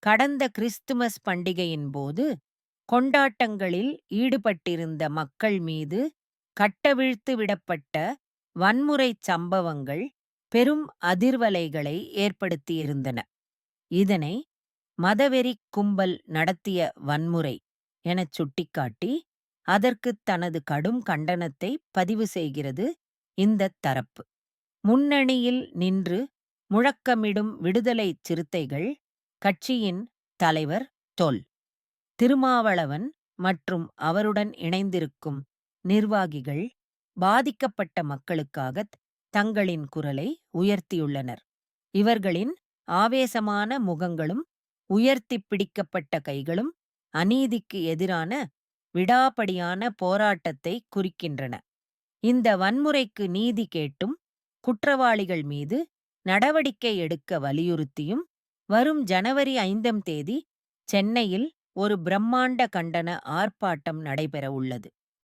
கடந்த கிறிஸ்துமஸ் பண்டிகையின் போது கொண்டாட்டங்களில் ஈடுபட்டிருந்த மக்கள் மீது கட்டவிழ்த்து விடப்பட்ட வன்முறைச் சம்பவங்கள் பெரும் அதிர்வலைகளை ஏற்படுத்தியிருந்தன. இதனை மதவெறிக் கும்பல் நடத்திய வன்முறை எனச் சுட்டிக்காட்டி, அதற்குத் தனது கடும் கண்டனத்தை பதிவு செய்கிறது இந்தத் தரப்பு. முன்னணியில் நின்று முழக்கமிடும் விடுதலைச் சிறுத்தைகள் கட்சியின் தலைவர் தொல். திருமாவளவன் மற்றும் அவருடன் இணைந்திருக்கும் நிர்வாகிகள் பாதிக்கப்பட்ட மக்களுக்காகத் தங்களின் குரலை உயர்த்தியுள்ளனர். இவர்களின் ஆவேசமான முகங்களும் உயர்த்திப் பிடிக்கப்பட்ட கைகளும் அநீதிக்கு எதிரான விடாப்பிடியான போராட்டத்தை குறிக்கின்றன. இந்த வன்முறைக்கு நீதி கேட்டும் குற்றவாளிகள் மீது நடவடிக்கை எடுக்க வலியுறுத்தியும் வரும் ஜனவரி 5ஆம் தேதி சென்னையில் ஒரு பிரம்மாண்ட கண்டன ஆர்ப்பாட்டம் நடைபெற உள்ளது.